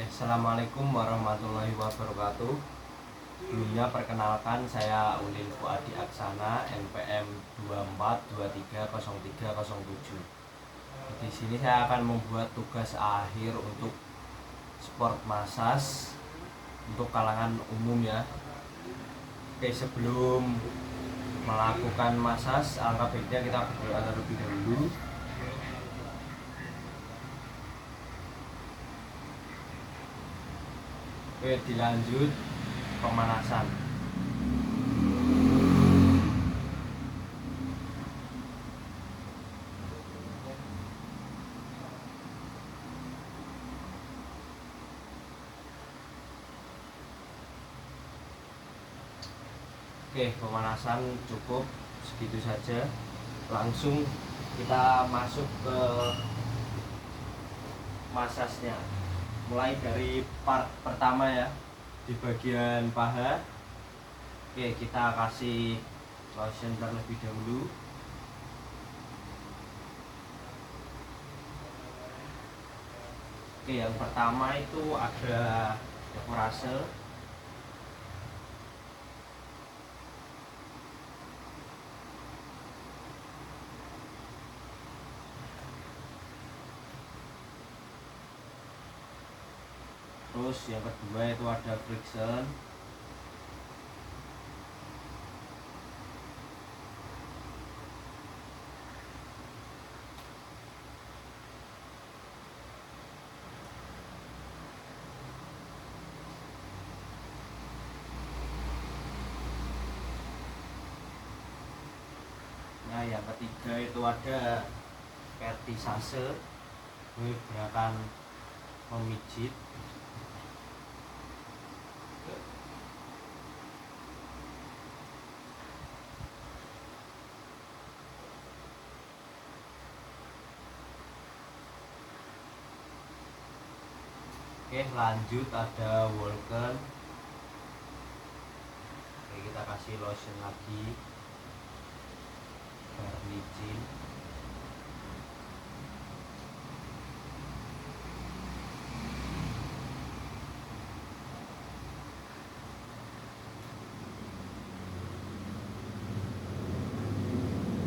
Assalamualaikum warahmatullahi wabarakatuh. Dulunya perkenalkan, saya Ulil Fuadi Aksana, NPM 24230307. Di sini saya akan membuat tugas akhir untuk sport massage untuk kalangan umum ya. Oke, sebelum melakukan massage, alangkah baiknya kita berdoa terlebih dahulu. Oke, dilanjut pemanasan. Oke, pemanasan cukup segitu saja. Langsung kita masuk ke massage-nya. Mulai dari part pertama ya, di bagian paha. Oke, kita kasih lotion terlebih dahulu. Oke, yang pertama itu ada evorase. Terus yang kedua itu ada friction. Nah, yang ketiga itu ada vertisase, gerakan memijit. Oke, lanjut ada Vulcan. Oke, kita kasih lotion lagi biar licin.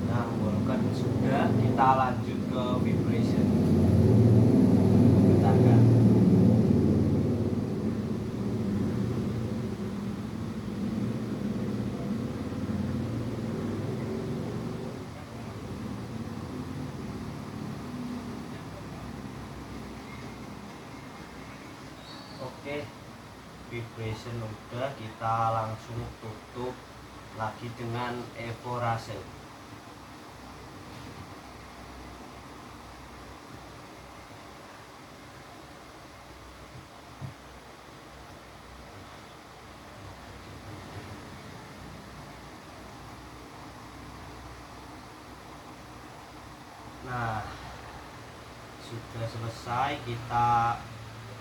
Nah, Vulcan sudah, kita lanjut ke vibration. Getarkan. Oke, vibration udah, kita langsung tutup lagi dengan evorase. Nah, sudah selesai, kita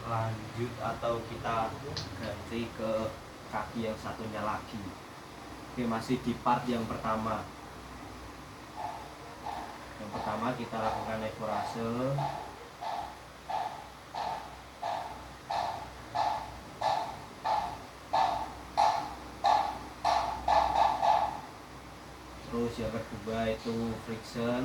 lanjut atau kita ganti ke kaki yang satunya lagi. Oke, masih di part yang pertama. Yang pertama kita lakukan evorase. Terus yang kedua itu friction.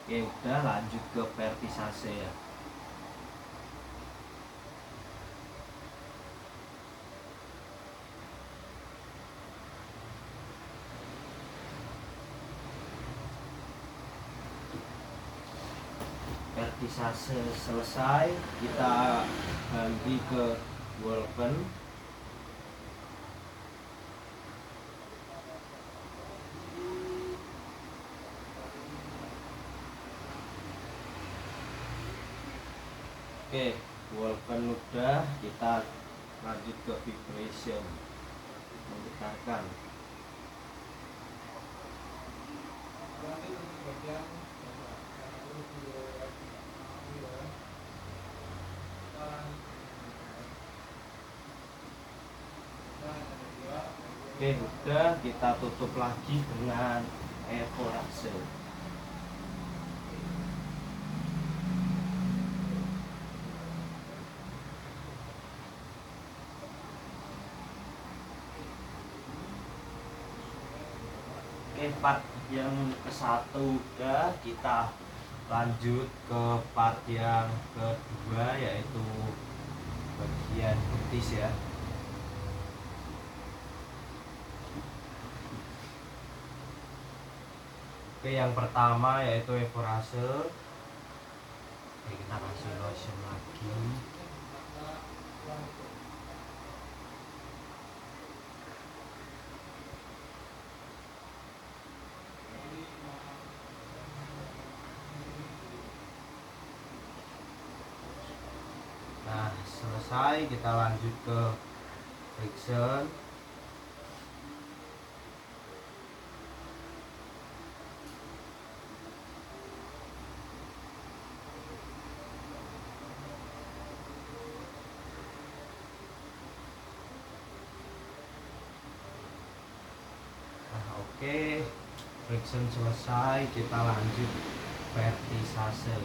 Oke, udah, lanjut ke vertisase ya. Vertisase selesai, kita ganti ke Vulcan. Oke, Vulcan udah, kita lanjut ke vibration, menggetarkan. Oke, udah, kita tutup lagi dengan evorase. Oke, part yang ke-1 udah, kita lanjut ke part yang kedua, yaitu bagian betis ya. Oke, yang pertama yaitu evorase. Oke, kita kasih lotion lagi. Nah, selesai, kita lanjut ke friction. Nah, oke, friction selesai, kita lanjut vertisase.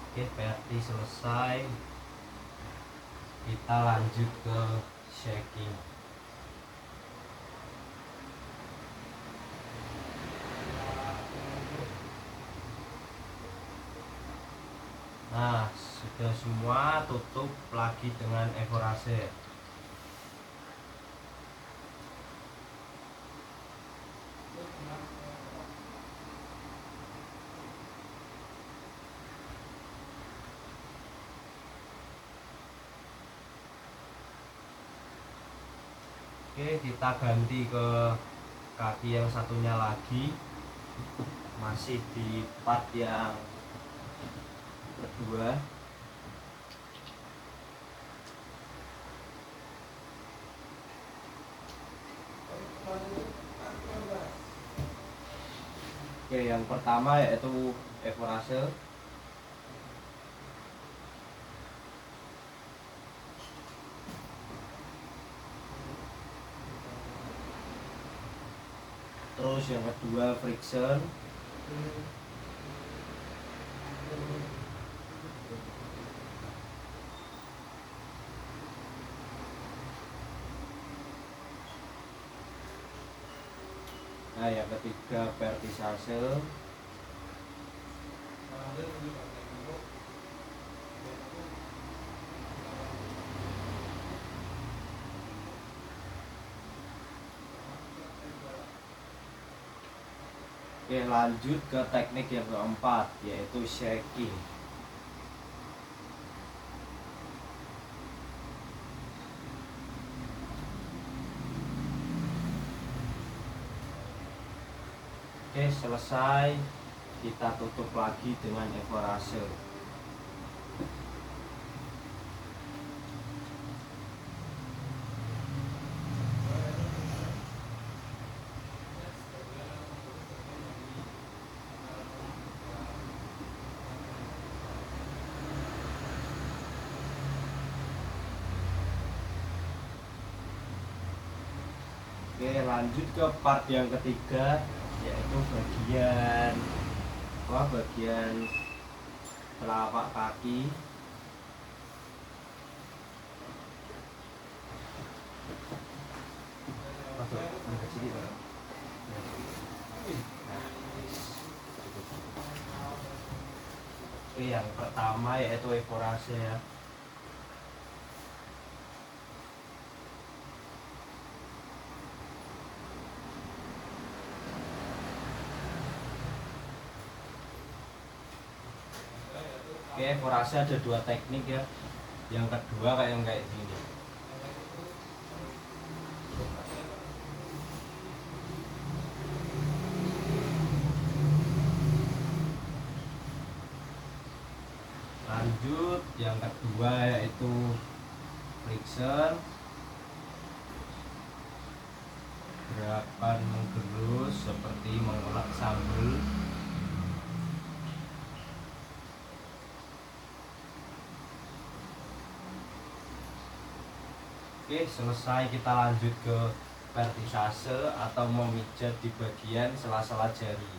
Oke, verti selesai, kita lanjut ke shaking. Nah, sudah semua, tutup lagi dengan evorase. Oke, kita ganti ke kaki yang satunya lagi, masih di part yang kedua. Oke, yang pertama yaitu evorase. Terus yang kedua friction. Nah, yang ketiga vertisase. Oke, lanjut ke teknik yang keempat, yaitu shaking. Oke, selesai, kita tutup lagi dengan evorase. Oke, lanjut ke part yang ketiga, yaitu bagian telapak kaki. Oke, yang pertama yaitu evorase ya. Oke, evorase ada dua teknik ya. Yang kedua kayak gini. Lanjut yang kedua yaitu friction. gerakan menggerus seperti mengulek sambal. Oke, selesai, kita lanjut ke vertisase atau memijat di bagian sela-sela jari.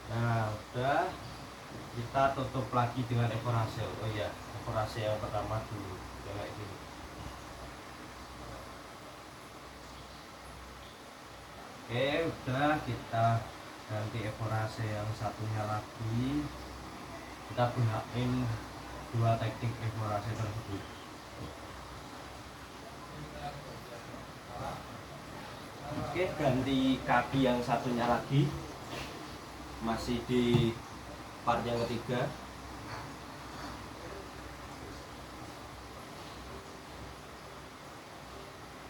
Nah, udah, kita tutup lagi dengan ekorase. Oh ya, ekorase yang pertama dulu kayak gini. Oke, udah, kita ganti ekorase yang satunya lagi. Kita gunain dua teknik ekorase tersebut. Oke, ganti kaki yang satunya lagi, masih di part yang ketiga.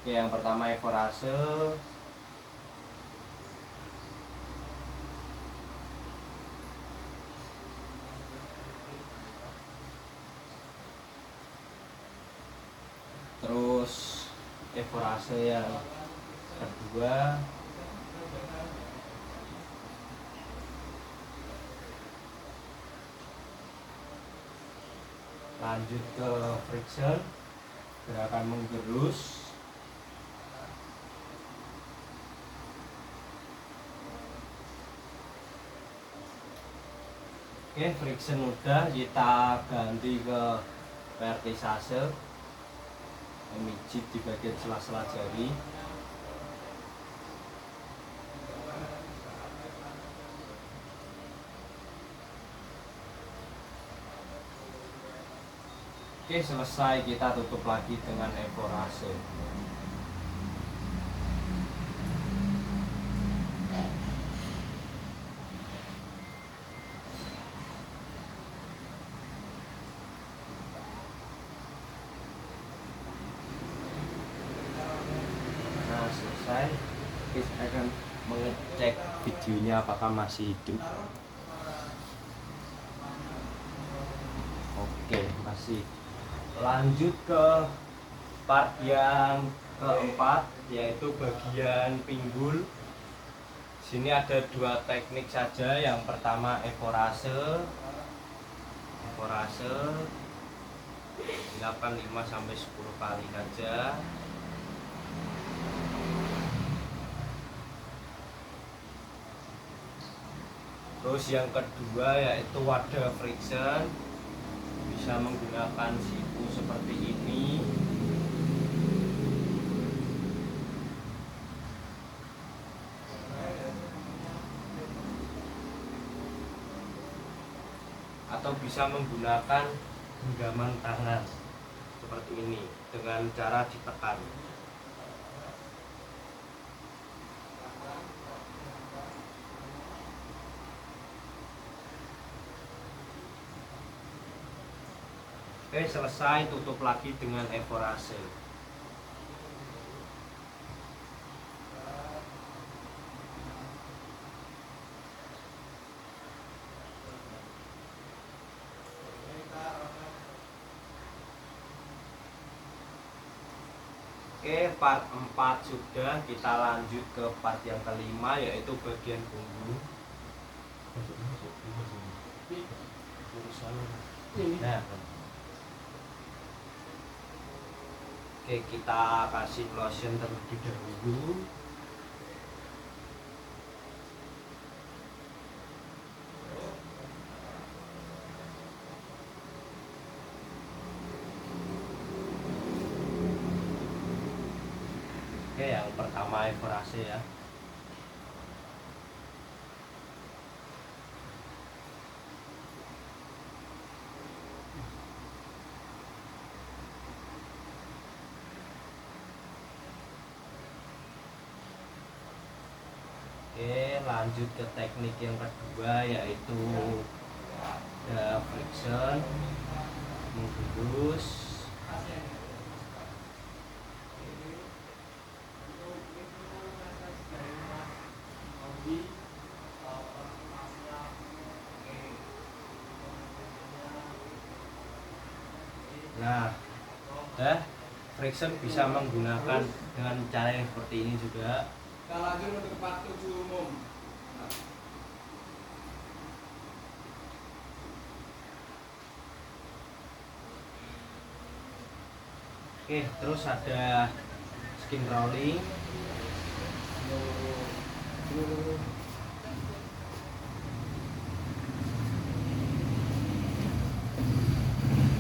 Oke, yang pertama ekorase. Terus ekorase yang kedua. Lanjut ke friction, gerakan menggerus. Oke, friction udah, kita ganti ke vertisase, memijit di bagian sela-sela jari. Oke, selesai, kita tutup lagi dengan ekorase. Nah, selesai. Kita akan mengecek videonya apakah masih hidup. Oke, masih. Lanjut ke part yang keempat, yaitu bagian pinggul. Sini ada dua teknik saja. Yang pertama ekorase. Dilakukan 5-10 kali saja. Terus yang kedua yaitu wadah friction. Bisa menggunakan siku seperti ini. Atau bisa menggunakan genggaman tangan seperti ini dengan cara ditekan. Oke, selesai, tutup lagi dengan ekorase. Oke, part 4 sudah, kita lanjut ke part yang kelima, yaitu bagian punggung. Nah, oke, kita kasih lotion terlebih dahulu. Oke, yang pertama ekorase ya. Oke, lanjut ke teknik yang kedua, yaitu friction, menggerus. Nah, udah friction bisa menggunakan dengan cara yang seperti ini juga. Oke, terus ada skin rolling.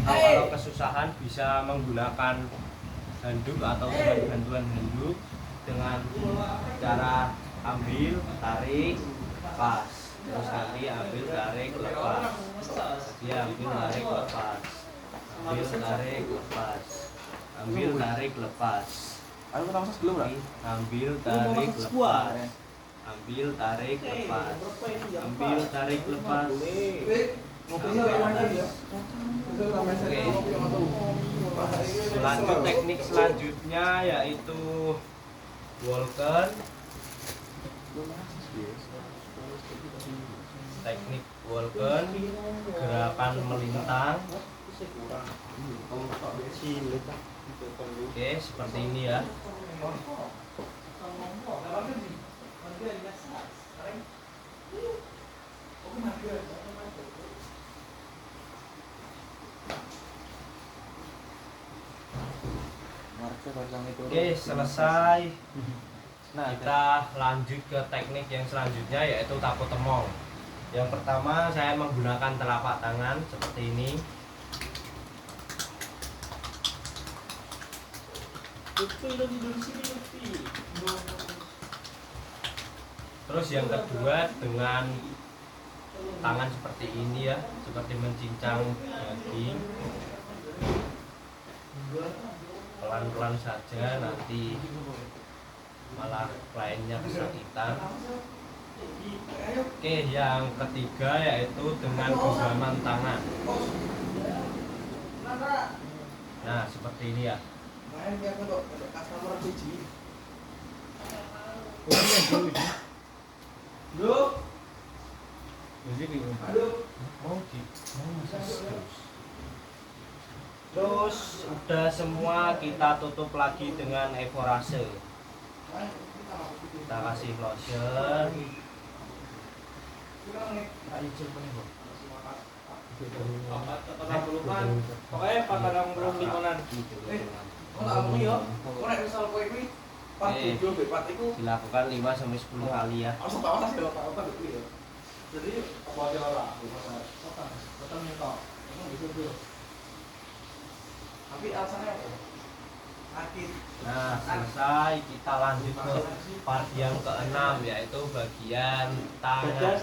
Kalau kesusahan bisa menggunakan handuk atau dengan bantuan handuk dengan cara ambil, tarik, lepas. Terus nanti ambil, tarik, lepas. Dia ambil, tarik, lepas. Ambil, tarik, lepas. Ambil, tarik, lepas. Aku masak belum lah. Ambil, tarik, lepas. Ambil, tarik, lepas. Ambil, tarik, lepas. Lanjut teknik selanjutnya yaitu walken. Teknik walken, gerakan melintang. Oke, seperti ini ya. Oke, selesai. Nah, kita lanjut ke teknik yang selanjutnya yaitu tapo temong. Yang pertama saya menggunakan telapak tangan seperti ini. Terus yang kedua dengan tangan seperti ini ya, seperti mencincang daging. Pelan-pelan saja, nanti malah kliennya kesakitan. Oke, yang ketiga yaitu dengan genggaman tangan. Nah, seperti ini ya. Terus udah semua, kita tutup lagi dengan evorase. Kita kasih lotion. Pokoknya 4 limonan. Dilakukan 5-10 kali ya. Nah, selesai, kita lanjut ke part yang keenam yaitu bagian tangan.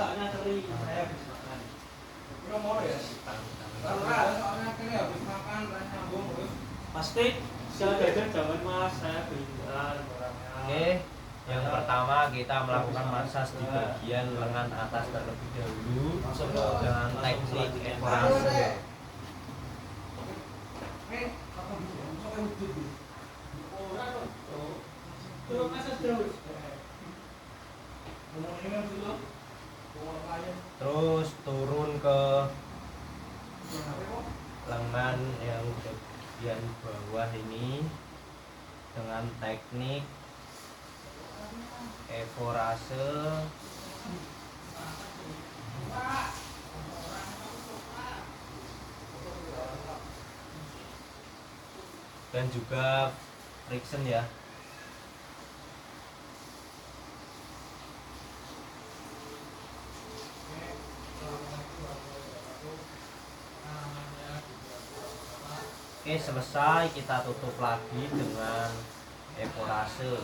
Pasti saya jajan jangan mas, saya belikan orangnya. Oke, yang pertama kita melakukan massage di bagian lengan atas terlebih dahulu dengan teknik evorase. Terus turun ke lengan yang bagian bawah ini dengan teknik evorase. Dan juga friction ya. Oke, selesai, kita tutup lagi dengan evorase.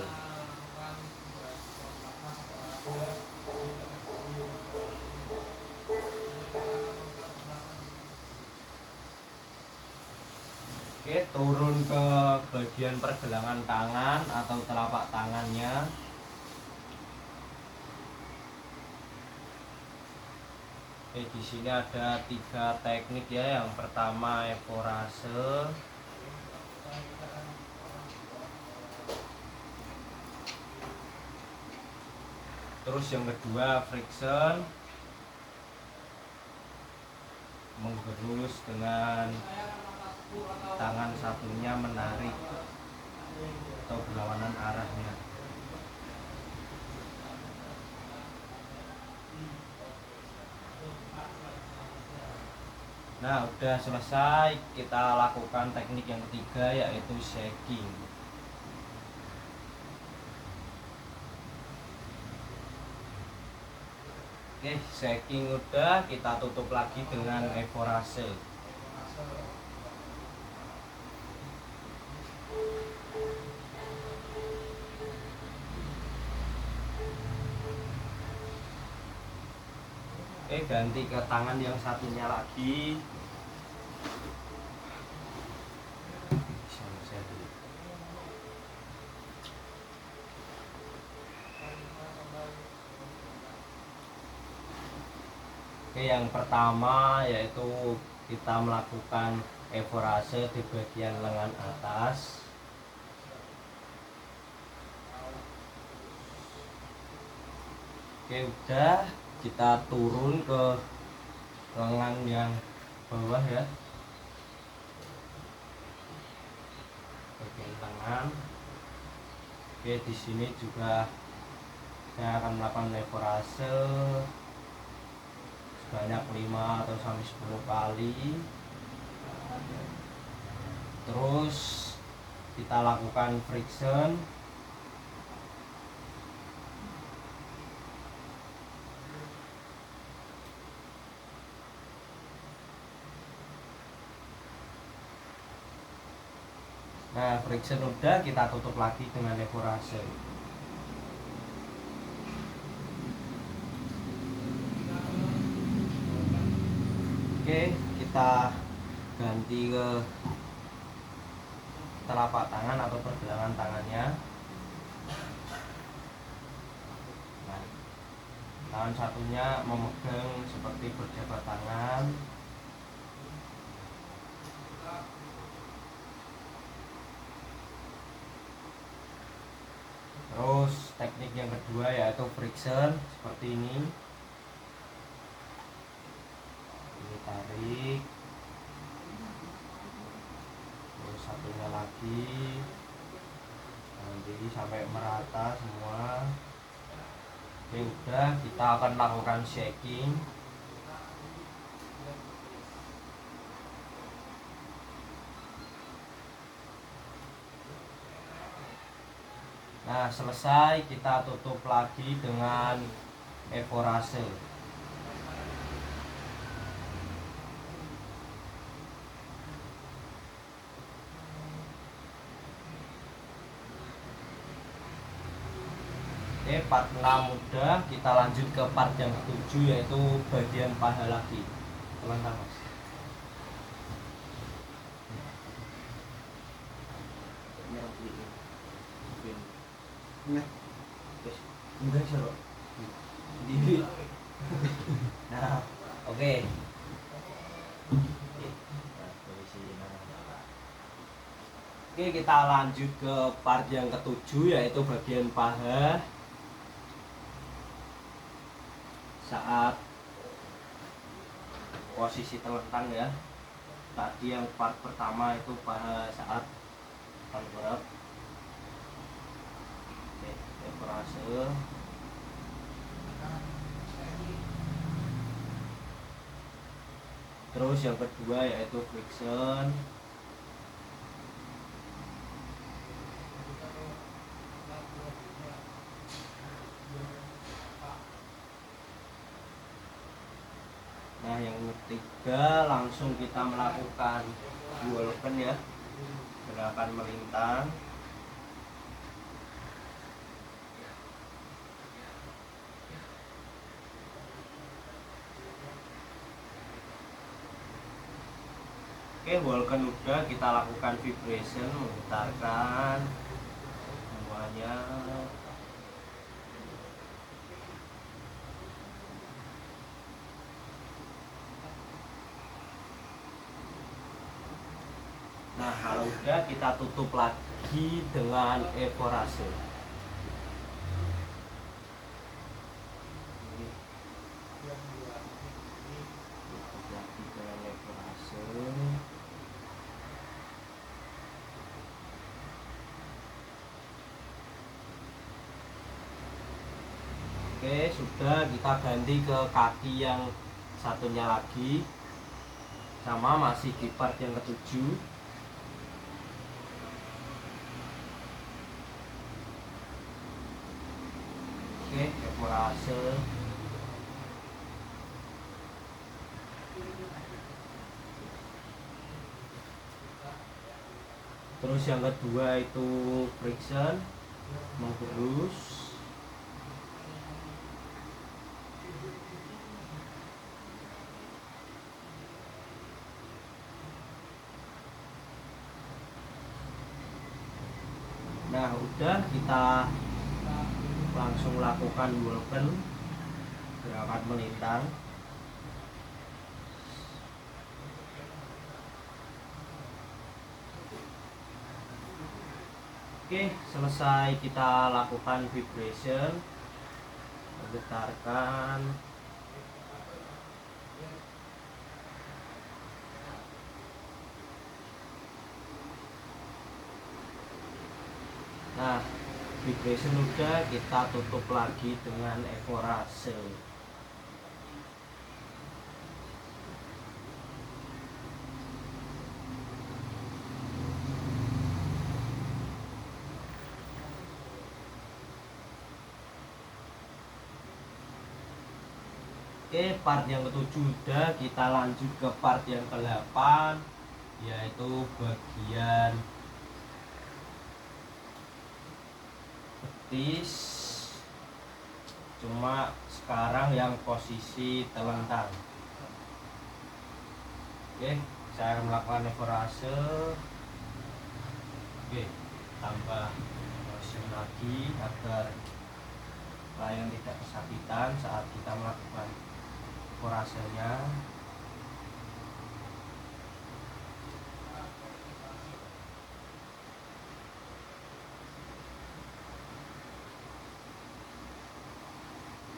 Oke, turun ke bagian pergelangan tangan atau telapak tangannya. Oke, di sini ada 3 teknik ya. Yang pertama evorase. Terus yang kedua friction. Menggerus dengan tangan satunya menarik atau berlawanan arahnya. Nah, udah selesai, kita lakukan teknik yang ketiga yaitu shaking. Oke, shaking udah, kita tutup lagi dengan evorase. Oke, ganti ke tangan yang satunya lagi. Oke, yang pertama yaitu kita melakukan evorase di bagian lengan atas. Oke, udah, kita turun ke lengan yang bawah ya, bagian lengan. Oke, di sini juga saya akan melakukan evorase sebanyak 5 atau sampai 10 kali. Terus kita lakukan friction. Nah, friction udah, kita tutup lagi dengan evorase. Oke, kita ganti ke telapak tangan atau pergelangan tangannya. Nah, tangan satunya memegang seperti berjabat tangan. Terus teknik yang kedua yaitu friction seperti ini. Ini tarik. Terus satunya lagi. Nanti sampai merata semua. Oke, udah, kita akan lakukan shaking. Nah, selesai, kita tutup lagi dengan evorase. Oke, part 6 udah, kita lanjut ke part yang ke-7 yaitu bagian paha lagi. Teman-teman, Mas. Enggak sih, Bro. Nah, oke. Oke, kita lanjut ke part yang ke-7 yaitu bagian paha. Saat posisi terlentang ya. Tadi yang part pertama itu paha saat tengkurap. Oke, evorase. Terus yang kedua yaitu friction. Nah, yang ketiga langsung kita melakukan Vulcan ya, gerakan melintang. Oke, Vulcan udah, kita lakukan vibration, memutarkan semuanya. Nah, kalau udah, kita tutup lagi dengan evorase. Tutup lagi dengan evorase. Oke, sudah, kita ganti ke kaki yang satunya lagi, sama masih di part yang ketujuh. Oke, ekorase. Terus yang kedua itu friction, menggerus. Nah, udah, kita langsung lakukan walken, gerakan melintang. Oke, selesai kita lakukan vibration, menggetarkan. Nah, vibration udah, kita tutup lagi dengan ekorase. Oke, part yang ketujuh udah, kita lanjut ke part yang ke-8, yaitu bagian betis. Cuma sekarang yang posisi telentang. Oke, saya melakukan ekorase. Oke, tambah motion lagi agar klien tidak kesakitan saat kita melakukan ekorasenya.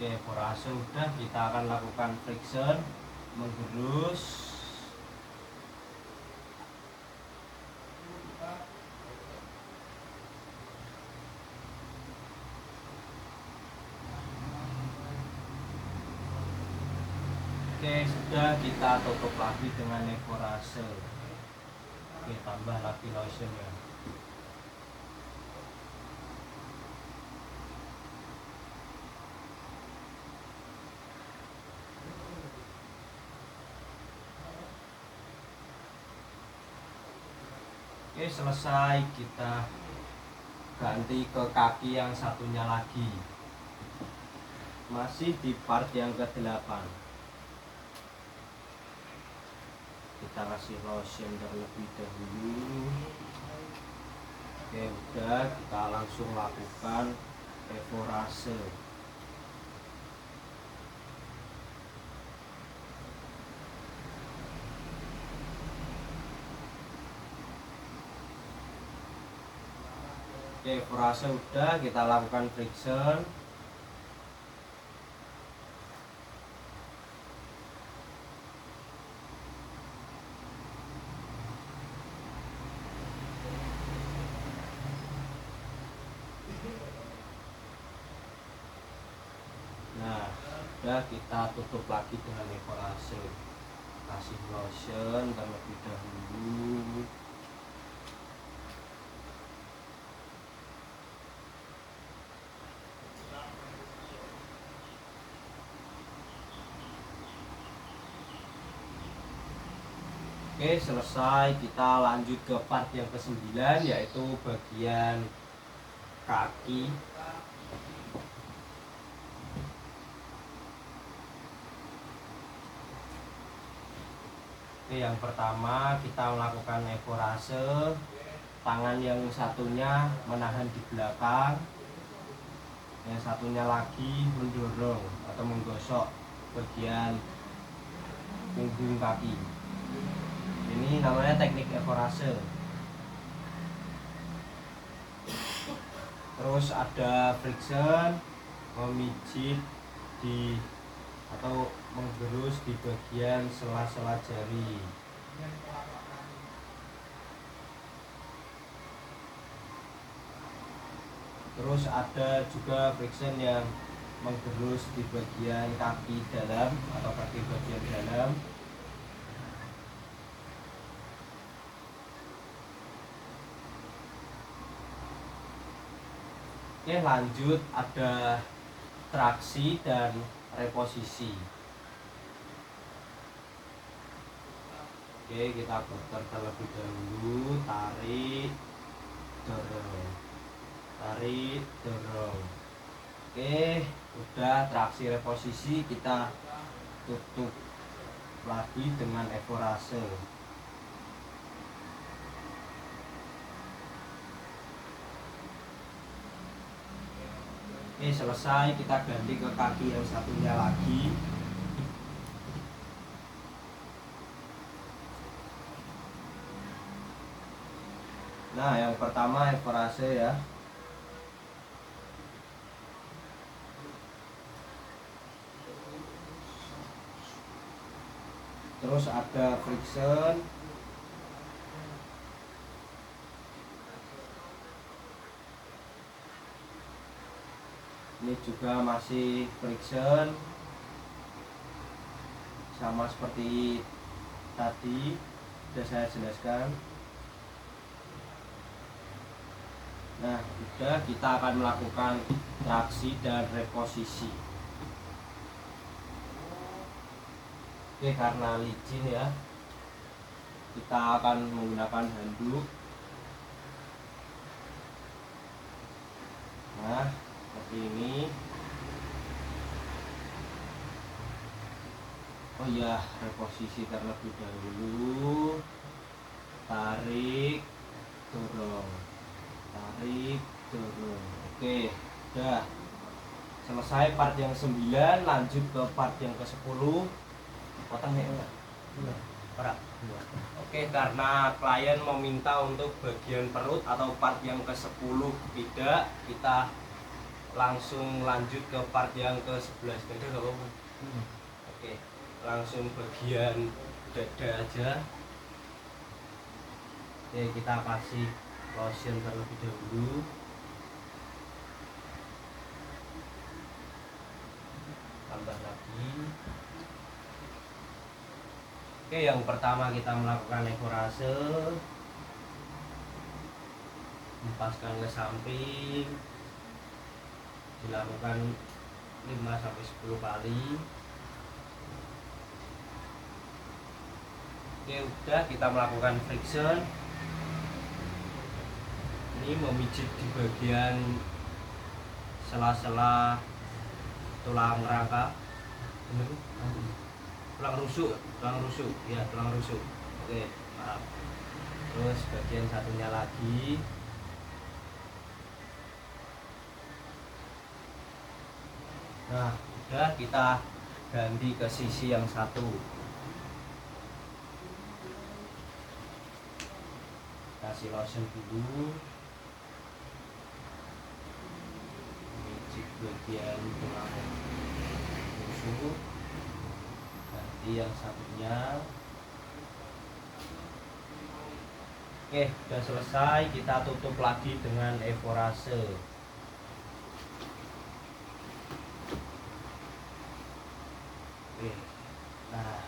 Oke, ekorase udah, kita akan lakukan friction, menggerus. Oke, sudah, kita tutup lagi dengan ekorase. Oke, tambah lagi lotionnya. Oke, selesai, kita ganti ke kaki yang satunya lagi, masih di part yang ke-8. Kita kasih lotion terlebih dahulu. Oke, udah, kita langsung lakukan ekorase. Oke, ekorase udah, kita lakukan friction. Nah, udah, kita tutup lagi dengan ekorase. Kasih lotion terlebih dahulu. Oke, selesai, kita lanjut ke part yang ke-9, yaitu bagian kaki. Oke, yang pertama kita melakukan ekorase. Tangan yang satunya menahan di belakang, yang satunya lagi mendorong atau menggosok bagian punggung kaki. Ini namanya teknik ekorase. Terus ada friction, memijit di atau menggerus di bagian sela-sela jari. Terus ada juga friction yang menggerus di bagian kaki dalam atau kaki bagian dalam. Oke, lanjut ada traksi dan reposisi. Oke, kita putar terlebih dahulu, tarik, dorong, tarik, dorong. Oke, udah traksi reposisi, kita tutup lagi dengan evorase. Oke, selesai, kita ganti ke kaki yang satunya lagi. Nah, yang pertama evorase ya. Terus ada friction. Ini juga masih friction. Sama seperti tadi sudah saya jelaskan. Nah, udah, kita akan melakukan traksi dan reposisi. Oke, karena licin ya, kita akan menggunakan handuk. Nah, seperti ini. Oh iya, reposisi terlebih dahulu. Tarik, dorong, tarik, dorong. Oke, udah selesai part yang 9. Lanjut ke part yang ke-10. Potong ya enggak? Oke, karena klien meminta untuk bagian perut atau part yang ke-10 tidak, kita langsung lanjut ke part yang ke-11. Beda enggak apa-apa? Oke, langsung bagian dada aja. Oke, kita kasih lotion terlebih dahulu. Tambah lagi. Oke, yang pertama kita melakukan evorase. Hempaskan ke samping. Dilakukan 5-10 kali. Oke, udah, kita melakukan friction. Ini memijit di bagian sela-sela tulang rangka. Tulang rusuk ya, tulang rusuk. Oke, maaf. Terus bagian satunya lagi. Nah, udah, kita ganti ke sisi yang satu. Kasih lotion dulu. Mijit bagian tulang rusuk. Ganti yang satunya. Oke, sudah selesai, kita tutup lagi dengan evorase. Oke, nah,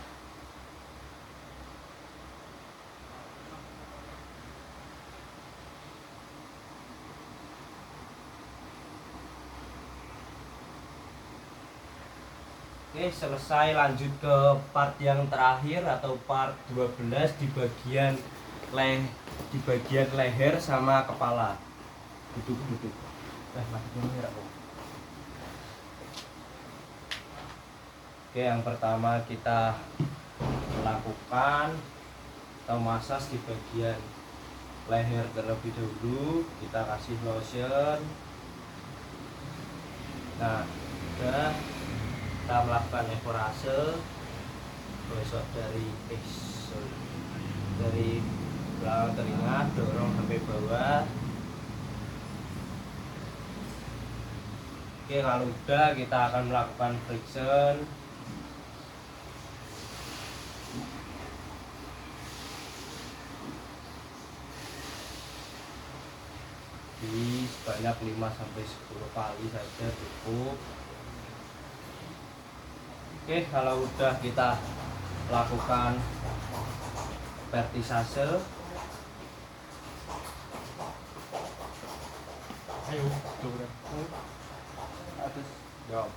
oke, selesai. Lanjut ke part yang terakhir atau part 12 di bagian leher sama kepala. Duduk. Oke, yang pertama kita melakukan atau masas di bagian leher terlebih dahulu. Kita kasih lotion. Nah, udah, kita melakukan evorase. Gosok dari belakang telinga, dorong sampai bawah. Oke, kalau udah, kita akan melakukan friction. Di sebanyak 5-10 kali saja cukup. Oke, kalau udah kita lakukan vertisase, Ayo, coba. atas jawab.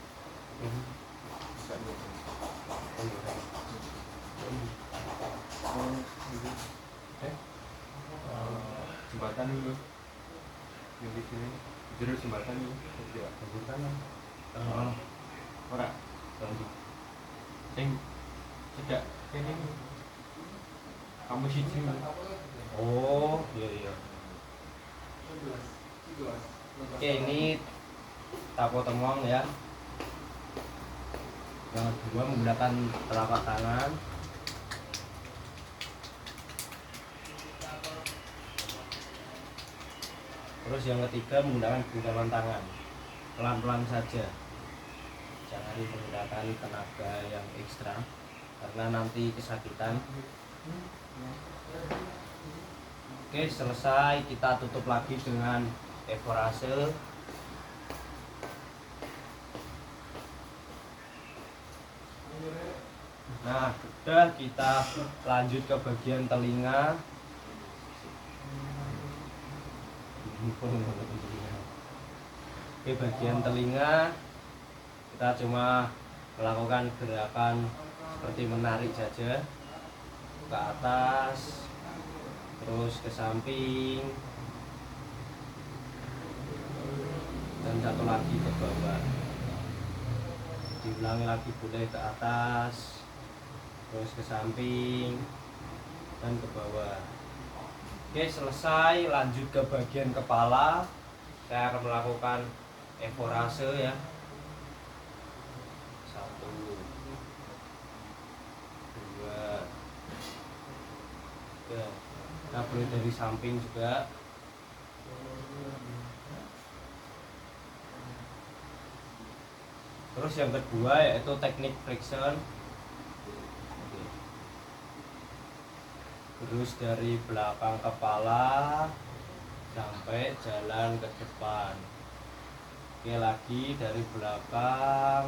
Jembatan dulu yang di sini jeruk jembatan dulu tidak jembatan ora sing sejak ini kamu siji Oh, iya iya. Oke, ini tapo temong ya. Yang kedua menggunakan telapak tangan. Terus yang ketiga menggunakan genggaman tangan. Pelan-pelan saja. Jangan menggunakan tenaga yang ekstra karena nanti kesakitan. Oke, selesai. Kita tutup lagi dengan evorase. Nah, sudah, kita lanjut ke bagian telinga. Oke, bagian telinga kita cuma melakukan gerakan seperti menarik saja ke atas, terus ke samping, dan satu lagi ke bawah. Diulangi lagi, boleh ke atas, terus ke samping, dan ke bawah. Oke, selesai. Lanjut ke bagian kepala. Saya akan melakukan evorase ya. 1, 2, 3. Kita boleh dari samping juga. Terus yang kedua yaitu teknik friction. Terus dari belakang kepala sampai jalan ke depan. Oke, lagi dari belakang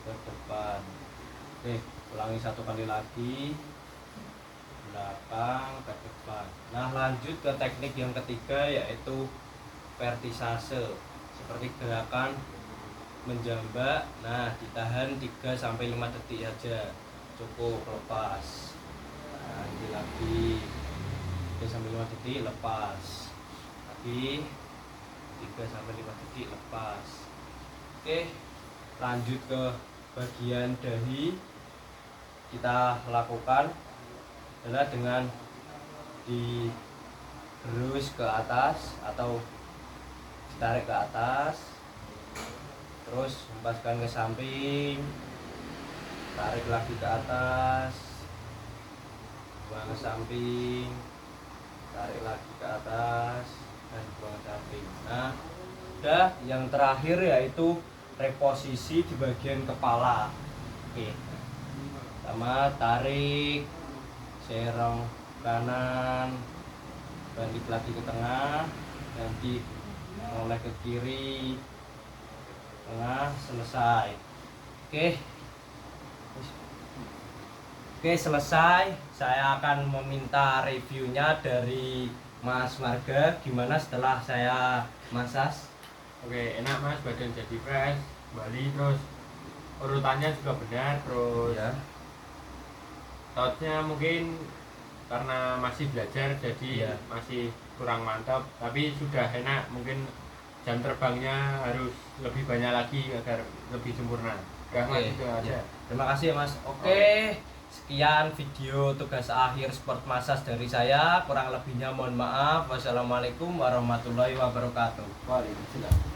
ke depan. Oke, ulangi satu kali lagi, belakang ke depan. Nah, lanjut ke teknik yang ketiga yaitu vertisase. Seperti gerakan menjambak. Nah, ditahan 3-5 detik aja, cukup, lepas. Nah, ini lagi 3-5 detik, lepas lagi, 3-5 detik, lepas. Oke, lanjut ke bagian dahi. Kita lakukan adalah dengan digerus ke atas atau ditarik ke atas, terus hempaskan ke samping, tarik lagi ke atas, buang ke samping, tarik lagi ke atas, dan buang ke samping. Nah, udah. Yang terakhir yaitu reposisi di bagian kepala. Oke, pertama tarik, serong kanan, balik lagi ke tengah, nanti oleh ke kiri, tengah, selesai. Oke, selesai. Saya akan meminta reviewnya dari Mas Marga. Gimana setelah saya massage? oke enak mas, badan jadi fresh kembali, terus urutannya juga benar, terus Ya. tautnya mungkin karena masih belajar jadi Iya. masih kurang mantap, tapi sudah enak. Mungkin jam terbangnya harus lebih banyak lagi agar lebih sempurna. Udah mas, Oke, itu aja. ya. Terima kasih ya Mas. Oke, sekian video tugas akhir sport massage dari saya. Kurang lebihnya mohon maaf. Wassalamualaikum warahmatullahi wabarakatuh. Waalaikumsalam.